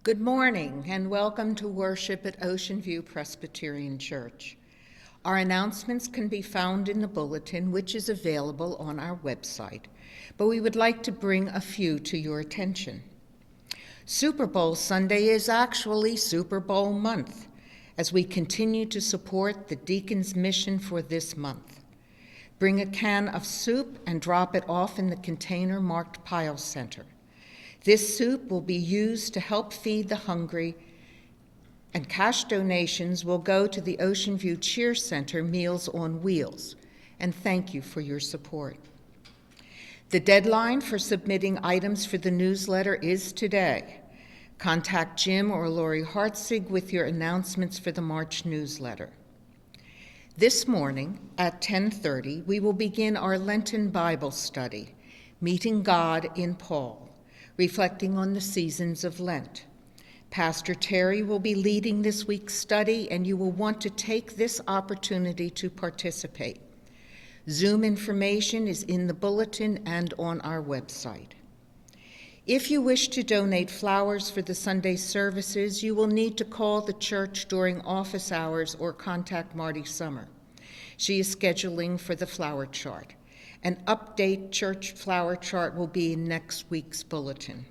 Good morning and welcome to worship at Ocean View Presbyterian Church. Our announcements can be found in the bulletin, which is available on our website, but we would like to bring a few to your attention. Super Bowl Sunday is actually Super Bowl month, as we continue to support the Deacon's mission for this month. Bring a can of soup and drop it off in the container marked Pile Center. This soup will be used to help feed the hungry, and cash donations will go to the Ocean View Cheer Center Meals on Wheels. And thank you for your support. The deadline for submitting items for the newsletter is today. Contact Jim or Lori Hartzig with your announcements for the March newsletter. This morning at 10:30, we will begin our Lenten Bible study, Meeting God in Paul, reflecting on the seasons of Lent. Pastor Terry will be leading this week's study, and you will want to take this opportunity to participate. Zoom information is in the bulletin and on our website. If you wish to donate flowers for the Sunday services, you will need to call the church during office hours or contact Marty Summer. She is scheduling for the flower chart. An update church flower chart will be in next week's bulletin.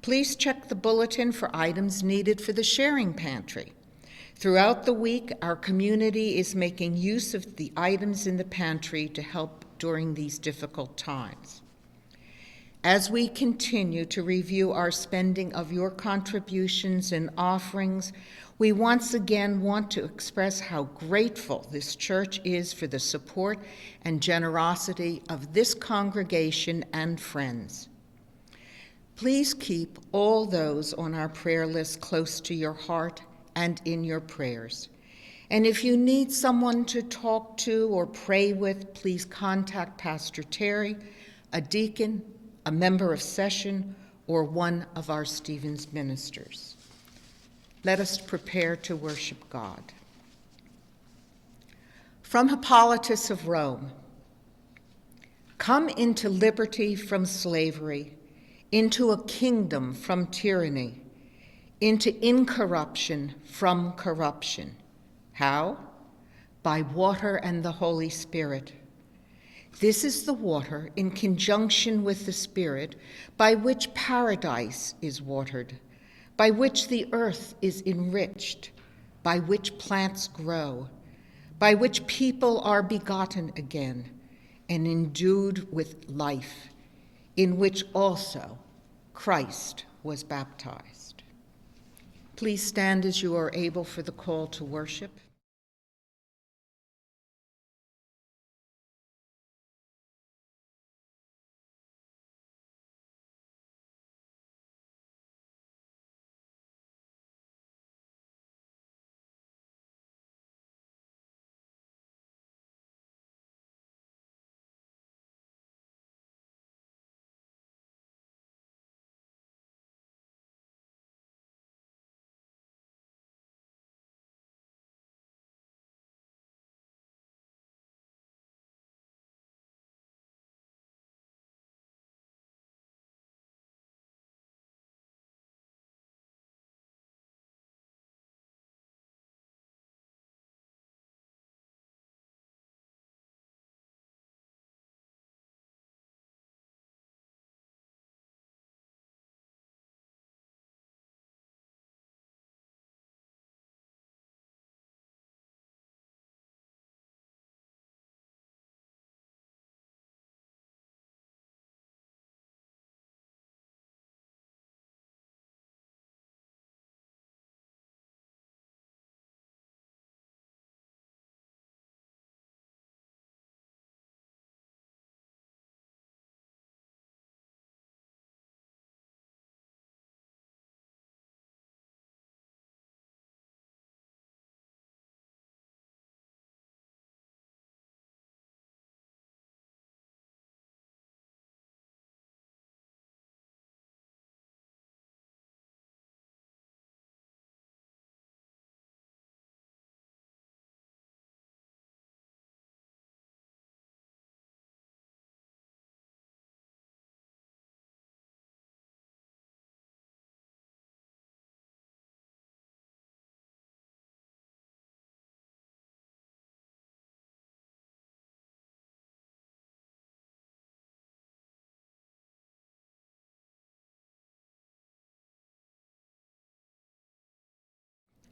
Please check the bulletin for items needed for the sharing pantry. Throughout the week, our community is making use of the items in the pantry to help during these difficult times. As we continue to review our spending of your contributions and offerings, we once again want to express how grateful this church is for the support and generosity of this congregation and friends. Please keep all those on our prayer list close to your heart and in your prayers. And if you need someone to talk to or pray with, please contact Pastor Terry, a deacon, a member of session, or one of our Stevens ministers. Let us prepare to worship God. From Hippolytus of Rome, come into liberty from slavery, into a kingdom from tyranny, into incorruption from corruption. How? By water and the Holy Spirit. This is the water in conjunction with the Spirit by which paradise is watered, by which the earth is enriched, by which plants grow, by which people are begotten again and endued with life, in which also Christ was baptized. Please stand as you are able for the call to worship.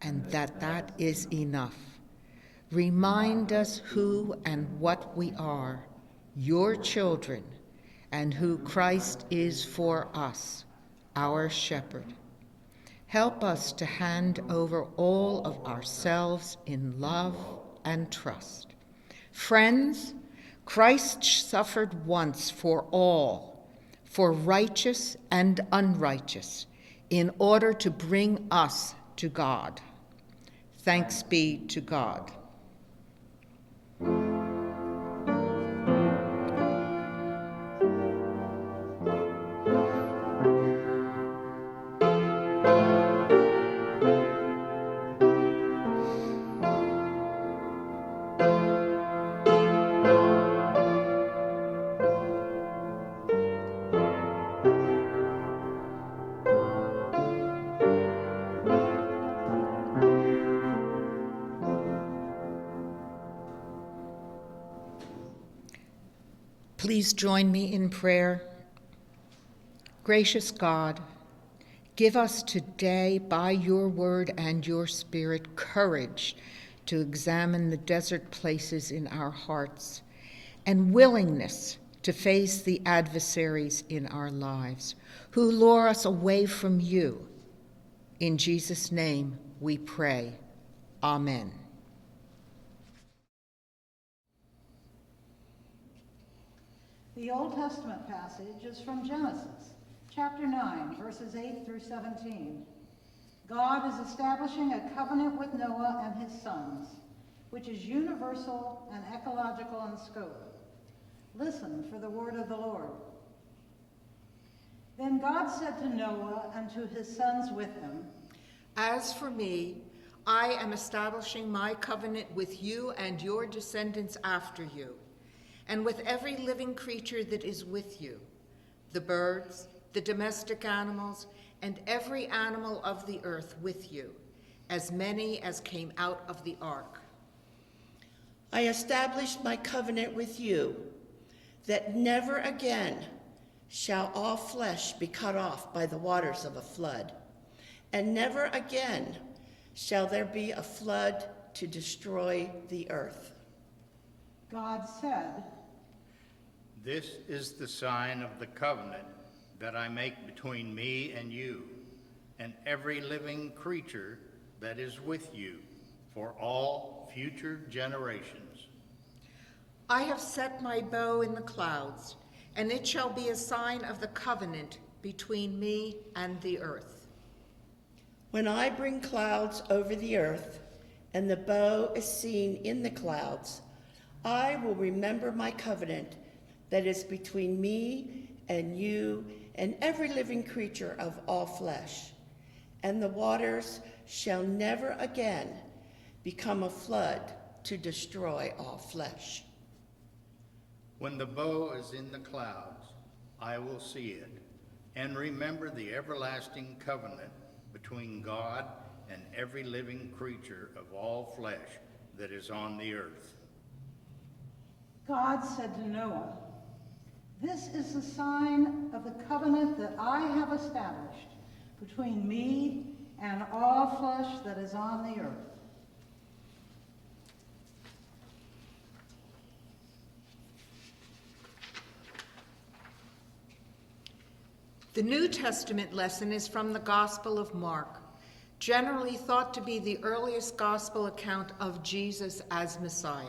and that is enough. Remind us who and what we are, your children, and who Christ is for us, our shepherd. Help us to hand over all of ourselves in love and trust. Friends, Christ suffered once for all, for righteous and unrighteous, in order to bring us to God. Thanks be to God. Please join me in prayer. Gracious God, give us today, by your word and your spirit, courage to examine the desert places in our hearts and willingness to face the adversaries in our lives who lure us away from you. In Jesus' name we pray. Amen. The Old Testament passage is from Genesis, chapter 9, verses 8 through 17. God is establishing a covenant with Noah and his sons, which is universal and ecological in scope. Listen for the word of the Lord. Then God said to Noah and to his sons with him, As for me, I am establishing my covenant with you and your descendants after you, and with every living creature that is with you, the birds, the domestic animals, and every animal of the earth with you, as many as came out of the ark. I established my covenant with you, that never again shall all flesh be cut off by the waters of a flood, and never again shall there be a flood to destroy the earth. God said, This is the sign of the covenant that I make between me and you, and every living creature that is with you, for all future generations. I have set my bow in the clouds, and it shall be a sign of the covenant between me and the earth. When I bring clouds over the earth, and the bow is seen in the clouds, I will remember my covenant that is between me and you and every living creature of all flesh. And the waters shall never again become a flood to destroy all flesh. When the bow is in the clouds, I will see it, and remember the everlasting covenant between God and every living creature of all flesh that is on the earth. God said to Noah, This is the sign of the covenant that I have established between me and all flesh that is on the earth. The New Testament lesson is from the Gospel of Mark, generally thought to be the earliest gospel account of Jesus as Messiah.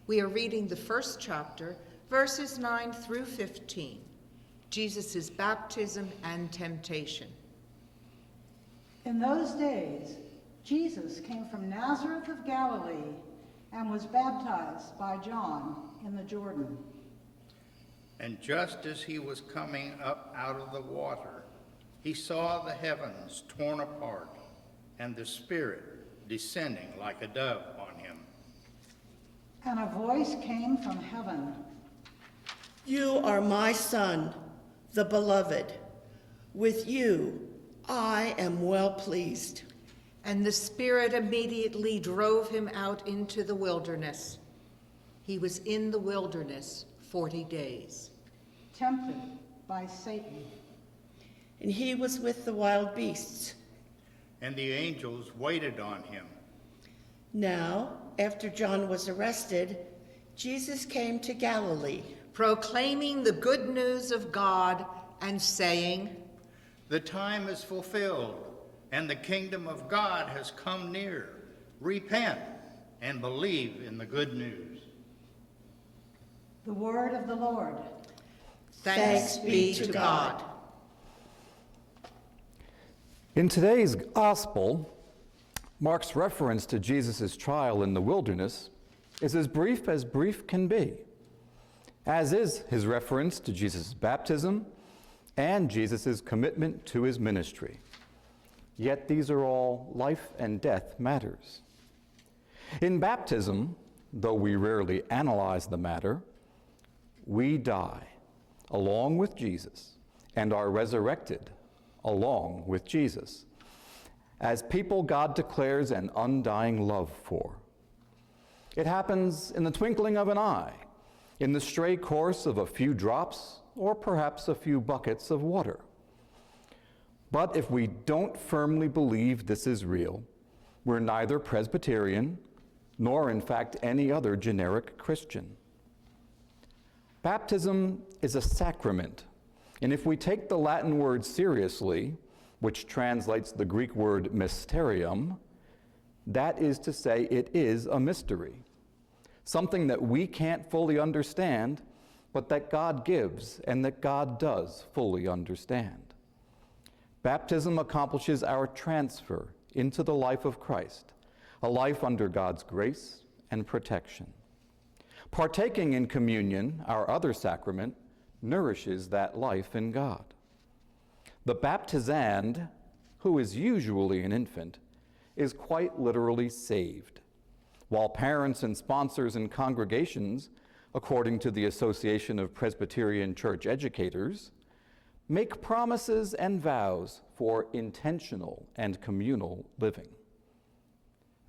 We are reading the first chapter, verses 9 through 15, Jesus' baptism and temptation. In those days, Jesus came from Nazareth of Galilee and was baptized by John in the Jordan. And just as he was coming up out of the water, he saw the heavens torn apart and the Spirit descending like a dove on him. And a voice came from heaven. You are my Son, the beloved. With you I am well pleased. And the Spirit immediately drove him out into the wilderness. He was in the wilderness 40 days. Tempted by Satan. And he was with the wild beasts. and the angels waited on him. Now, after John was arrested, Jesus came to Galilee, proclaiming the good news of God and saying, The time is fulfilled, and the kingdom of God has come near. Repent and believe in the good news. The word of the Lord. Thanks be to God. In today's gospel, Mark's reference to Jesus' trial in the wilderness is as brief can be, as is his reference to Jesus' baptism and Jesus' commitment to his ministry. Yet these are all life and death matters. In baptism, though we rarely analyze the matter, we die along with Jesus and are resurrected along with Jesus, as people God declares an undying love for. It happens in the twinkling of an eye, in the stray course of a few drops, or perhaps a few buckets of water. But if we don't firmly believe this is real, we're neither Presbyterian, nor in fact any other generic Christian. Baptism is a sacrament, and if we take the Latin word seriously, which translates the Greek word mysterium, that is to say, it is a mystery, something that we can't fully understand, but that God gives and that God does fully understand. Baptism accomplishes our transfer into the life of Christ, a life under God's grace and protection. Partaking in communion, our other sacrament, nourishes that life in God. The baptizand, who is usually an infant, is quite literally saved, while parents and sponsors and congregations, according to the Association of Presbyterian Church Educators, make promises and vows for intentional and communal living.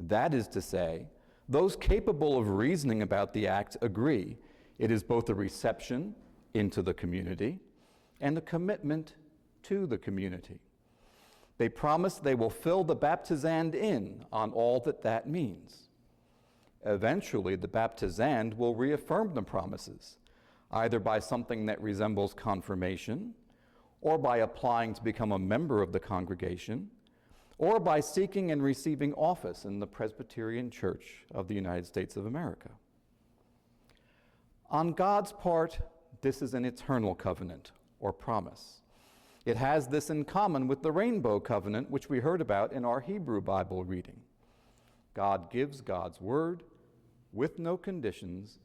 That is to say, those capable of reasoning about the act agree it is both a reception into the community and a commitment to the community. They promise they will fill the baptizand in on all that means. Eventually, the baptizand will reaffirm the promises, either by something that resembles confirmation, or by applying to become a member of the congregation, or by seeking and receiving office in the Presbyterian Church of the United States of America. On God's part, this is an eternal covenant or promise. It has this in common with the rainbow covenant, which we heard about in our Hebrew Bible reading. God gives God's word with no conditions,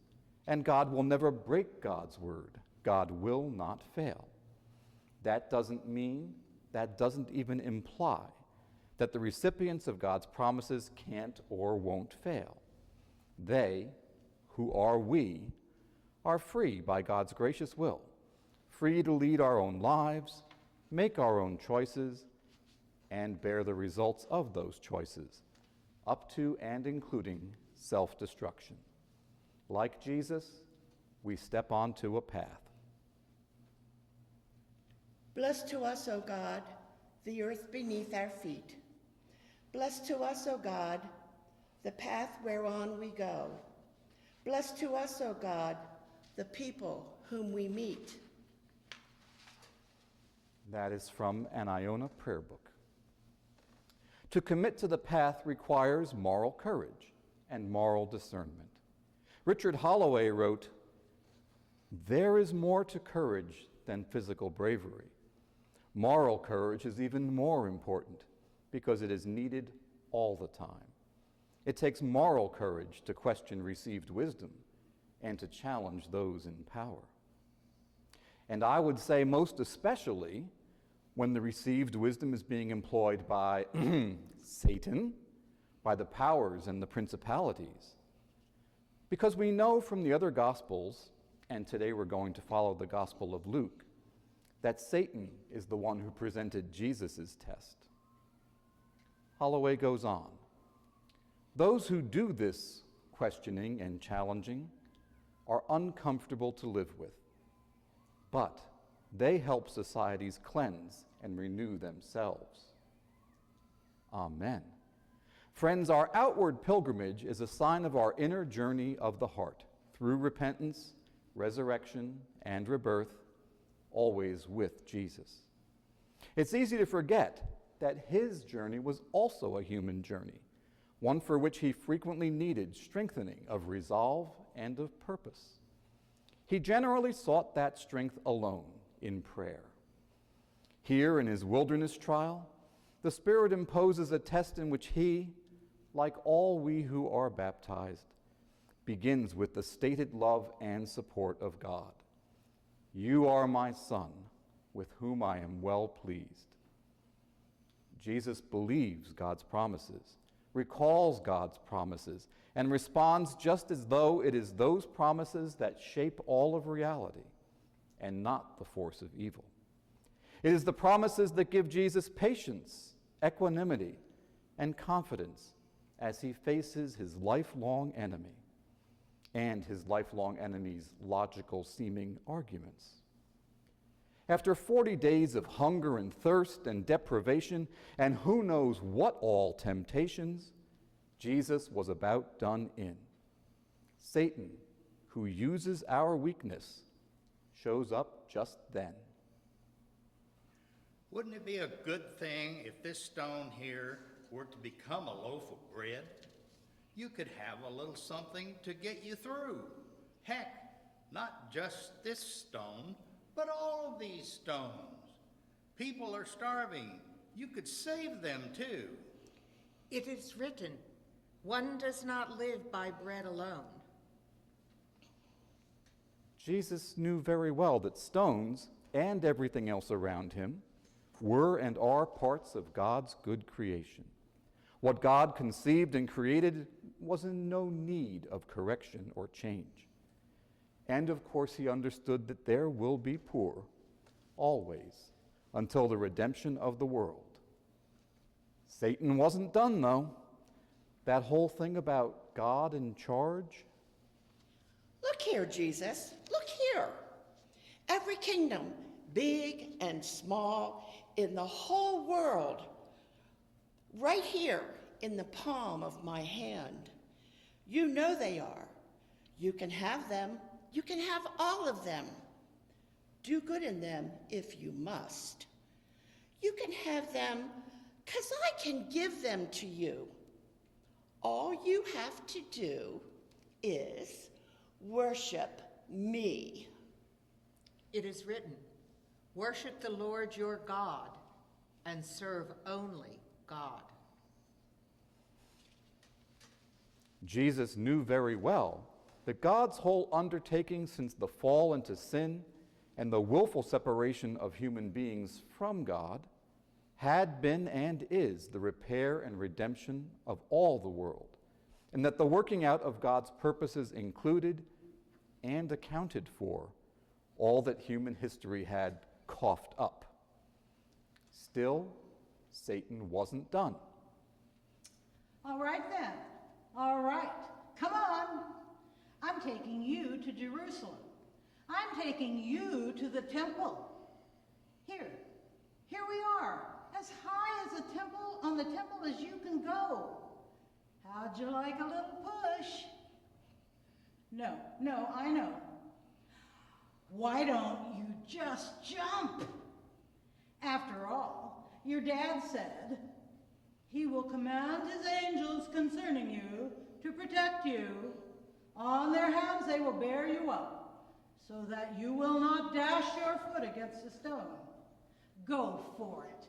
and God will never break God's word. God will not fail. That doesn't mean, that doesn't even imply that the recipients of God's promises can't or won't fail. They, who are we, are free by God's gracious will, free to lead our own lives, make our own choices, and bear the results of those choices, up to and including self-destruction. Like Jesus, we step onto a path. Bless to us, O God, the earth beneath our feet. Bless to us, O God, the path whereon we go. Bless to us, O God, the people whom we meet. That is from an Iona prayer book. To commit to the path requires moral courage and moral discernment. Richard Holloway wrote, "There is more to courage than physical bravery. Moral courage is even more important because it is needed all the time. It takes moral courage to question received wisdom and to challenge those in power. And I would say most especially when the received wisdom is being employed by Satan, by the powers and the principalities. Because we know from the other Gospels, and today we're going to follow the Gospel of Luke, that Satan is the one who presented Jesus' test." Holloway goes on, "Those who do this questioning and challenging are uncomfortable to live with, but they help societies cleanse and renew themselves. Amen. Friends, our outward pilgrimage is a sign of our inner journey of the heart through repentance, resurrection, and rebirth, always with Jesus. It's easy to forget that his journey was also a human journey, one for which he frequently needed strengthening of resolve and of purpose. He generally sought that strength alone in prayer. Here in his wilderness trial, the Spirit imposes a test in which he, like all we who are baptized, begins with the stated love and support of God. You are my Son, with whom I am well pleased. Jesus believes God's promises, recalls God's promises, and responds just as though it is those promises that shape all of reality and not the force of evil. It is the promises that give Jesus patience, equanimity, and confidence as he faces his lifelong enemy and his lifelong enemy's logical seeming arguments. After 40 days of hunger and thirst and deprivation, and who knows what all temptations, Jesus was about done in. Satan, who uses our weakness, shows up just then. Wouldn't it be a good thing if this stone here were to become a loaf of bread? You could have a little something to get you through. Heck, not just this stone, but all of these stones. People are starving. You could save them too. It is written, one does not live by bread alone. Jesus knew very well that stones and everything else around him were and are parts of God's good creation. What God conceived and created was in no need of correction or change. And of course, he understood that there will be poor, always, until the redemption of the world. Satan wasn't done, though. That whole thing about God in charge. Look here, Jesus. Look here. Every kingdom, big and small, in the whole world, right here in the palm of my hand. You know they are. You can have them. You can have all of them. Do good in them if you must. You can have them because I can give them to you. All you have to do is worship me. It is written, worship the Lord your God and serve only God. Jesus knew very well that God's whole undertaking since the fall into sin and the willful separation of human beings from God had been and is the repair and redemption of all the world, and that the working out of God's purposes included and accounted for all that human history had coughed up. Still, Satan wasn't done. All right then. All right. Come on. I'm taking you to Jerusalem. I'm taking you to the temple. Here we are, as high as on the temple as you can go. How'd you like a little push? No, I know. Why don't you just jump? After all, your dad said, he will command his angels concerning you to protect you. On their hands they will bear you up, so that you will not dash your foot against a stone. Go for it.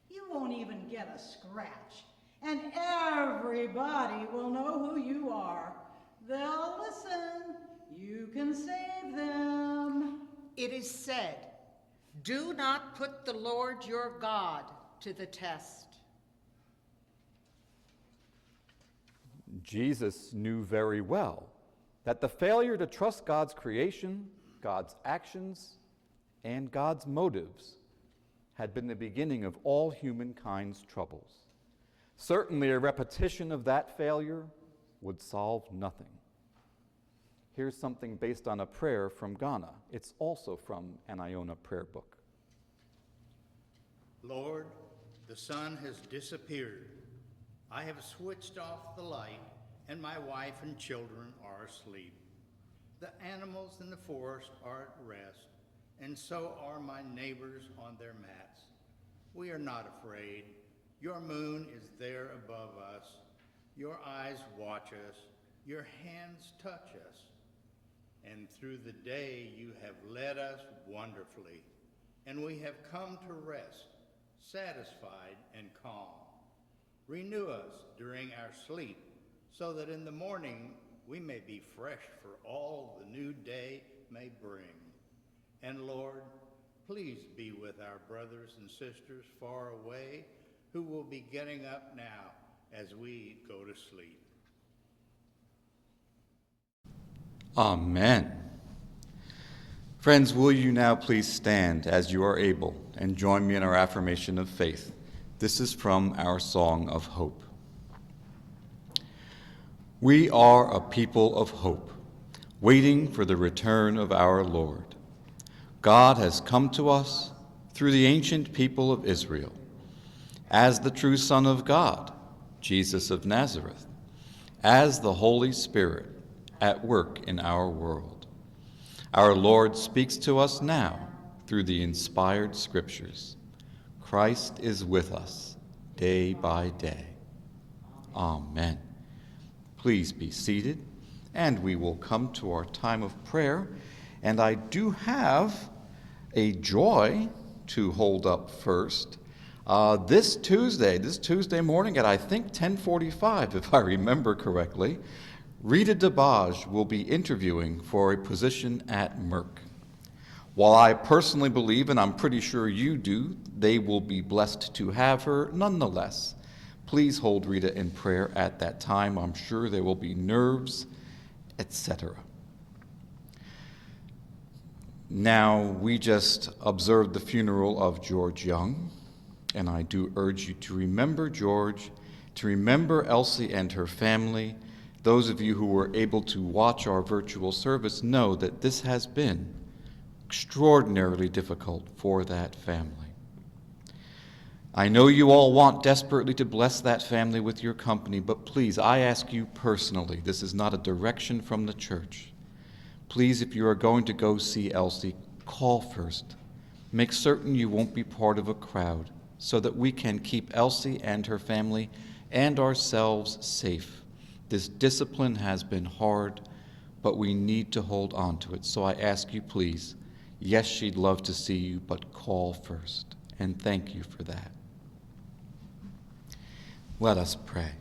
You won't even get a scratch, and everybody will know who you are. They'll listen. You can save them. It is said, do not put the Lord your God to the test. Jesus knew very well that the failure to trust God's creation, God's actions, and God's motives had been the beginning of all humankind's troubles. Certainly, a repetition of that failure would solve nothing. Here's something based on a prayer from Ghana. It's also from an Iona prayer book. Lord, the sun has disappeared. I have switched off the light, and my wife and children are asleep. The animals in the forest are at rest, and so are my neighbors on their mats. We are not afraid. Your moon is there above us. Your eyes watch us. Your hands touch us. And through the day you have led us wonderfully, and we have come to rest, satisfied and calm. Renew us during our sleep, so that in the morning we may be fresh for all the new day may bring. And Lord, please be with our brothers and sisters far away, who will be getting up now as we go to sleep. Amen. Friends, will you now please stand as you are able and join me in our affirmation of faith? This is from our Song of Hope. We are a people of hope, waiting for the return of our Lord. God has come to us through the ancient people of Israel as the true Son of God, Jesus of Nazareth, as the Holy Spirit at work in our world. Our Lord speaks to us now through the inspired Scriptures. Christ is with us day by day. Amen. Please be seated, and we will come to our time of prayer. And I do have a joy to hold up first. This Tuesday morning at I think 10:45, if I remember correctly, Rita DeBage will be interviewing for a position at Merck. While I personally believe, and I'm pretty sure you do, they will be blessed to have her, nonetheless, please hold Rita in prayer at that time. I'm sure there will be nerves, etc. Now, we just observed the funeral of George Young, and I do urge you to remember George, to remember Elsie and her family. Those of you who were able to watch our virtual service know that this has been extraordinarily difficult for that family. I know you all want desperately to bless that family with your company, but please, I ask you personally, this is not a direction from the church. Please, if you are going to go see Elsie, call first. Make certain you won't be part of a crowd so that we can keep Elsie and her family and ourselves safe. This discipline has been hard, but we need to hold on to it. So I ask you, please, yes, she'd love to see you, but call first. And thank you for that. Let us pray.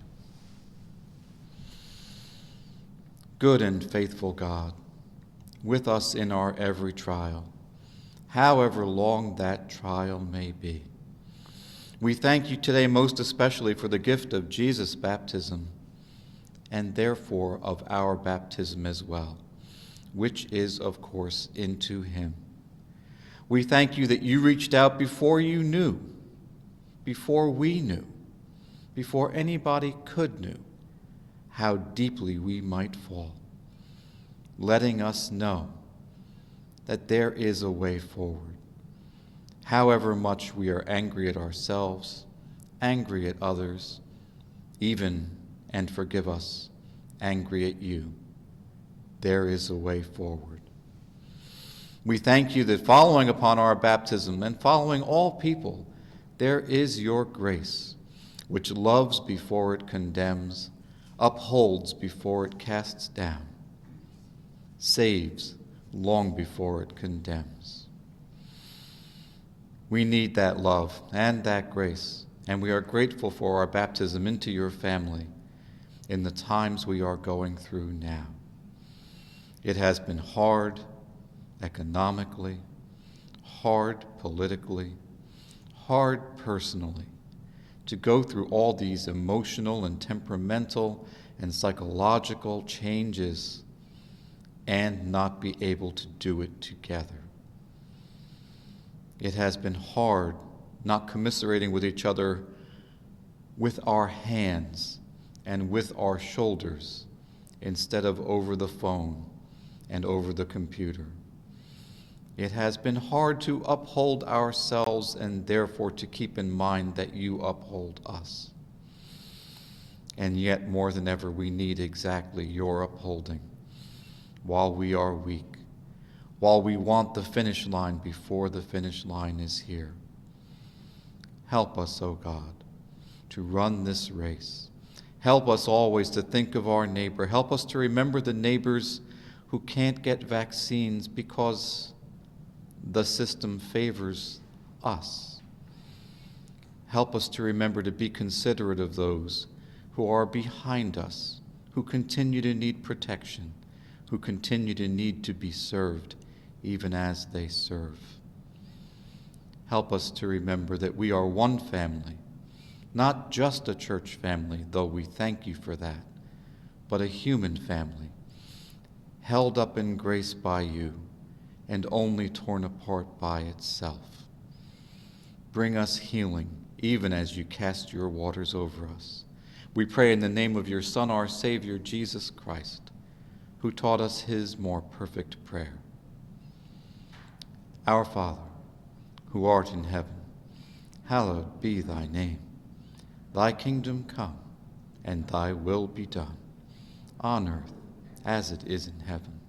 Good and faithful God, with us in our every trial, however long that trial may be. We thank you today most especially for the gift of Jesus' baptism, and therefore of our baptism as well, which is, of course, into him. We thank you that you reached out before you knew, before we knew, before anybody could know how deeply we might fall, letting us know that there is a way forward. However much we are angry at ourselves, angry at others, even, and forgive us, angry at you, there is a way forward. We thank you that following upon our baptism and following all people, there is your grace, which loves before it condemns, upholds before it casts down, saves long before it condemns. We need that love and that grace, and we are grateful for our baptism into your family in the times we are going through now. It has been hard economically, hard politically, hard personally, to go through all these emotional and temperamental and psychological changes and not be able to do it together. It has been hard not commiserating with each other with our hands and with our shoulders instead of over the phone and over the computer. It has been hard to uphold ourselves and therefore to keep in mind that you uphold us. And yet, more than ever, we need exactly your upholding while we are weak, while we want the finish line before the finish line is here. Help us, O God, to run this race. Help us always to think of our neighbor. Help us to remember the neighbors who can't get vaccines because the system favors us. Help us to remember to be considerate of those who are behind us, who continue to need protection, who continue to need to be served even as they serve. Help us to remember that we are one family, not just a church family, though we thank you for that, but a human family, held up in grace by you and only torn apart by itself. Bring us healing, even as you cast your waters over us. We pray in the name of your Son, our Savior, Jesus Christ, who taught us his more perfect prayer. Our Father, who art in heaven, hallowed be thy name. Thy kingdom come, and thy will be done, on earth as it is in heaven.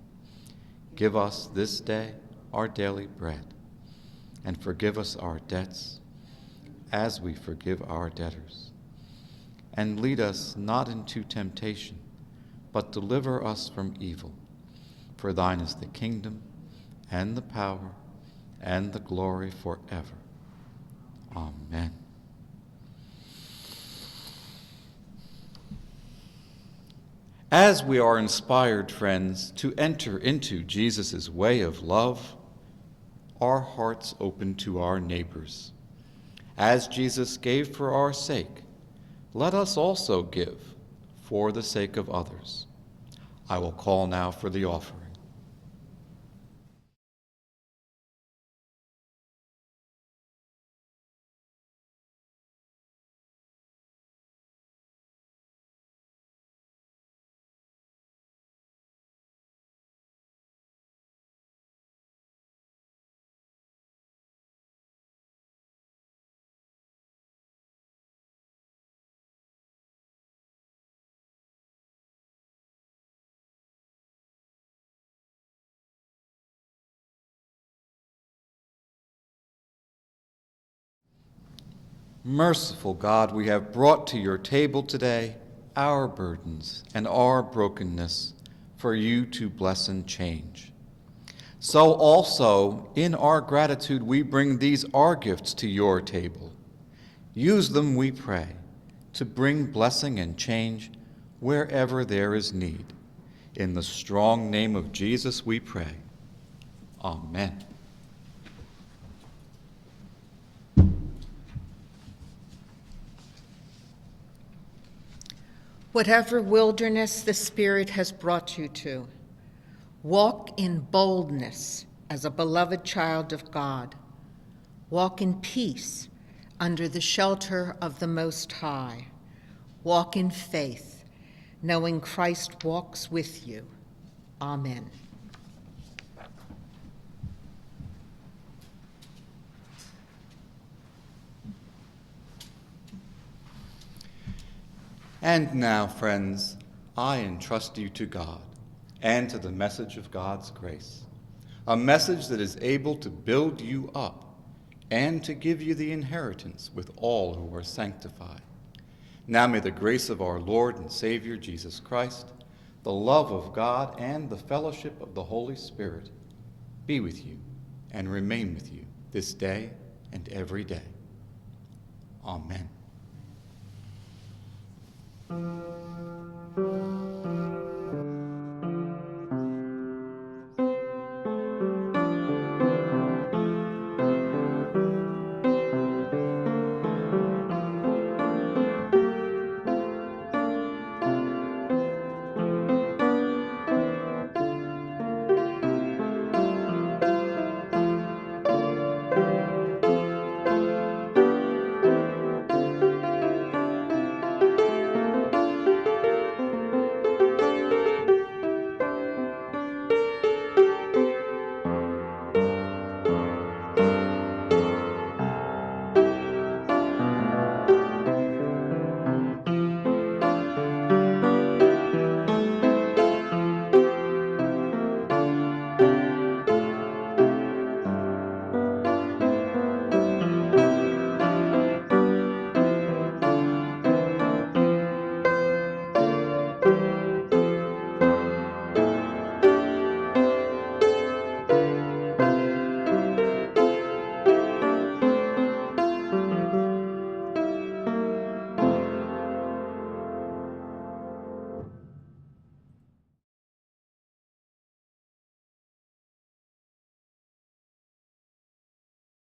Give us this day our daily bread, and forgive us our debts as we forgive our debtors. And lead us not into temptation, but deliver us from evil. For thine is the kingdom, and the power, and the glory forever. Amen. As we are inspired, friends, to enter into Jesus' way of love, our hearts open to our neighbors. As Jesus gave for our sake, let us also give for the sake of others. I will call now for the offering. Merciful God, we have brought to your table today our burdens and our brokenness for you to bless and change. So also, in our gratitude, we bring these our gifts to your table. Use them, we pray, to bring blessing and change wherever there is need. In the strong name of Jesus we pray. Amen. Whatever wilderness the Spirit has brought you to, walk in boldness as a beloved child of God. Walk in peace under the shelter of the Most High. Walk in faith, knowing Christ walks with you. Amen. And now, friends, I entrust you to God and to the message of God's grace, a message that is able to build you up and to give you the inheritance with all who are sanctified. Now may the grace of our Lord and Savior Jesus Christ, the love of God, and the fellowship of the Holy Spirit be with you and remain with you this day and every day. Amen.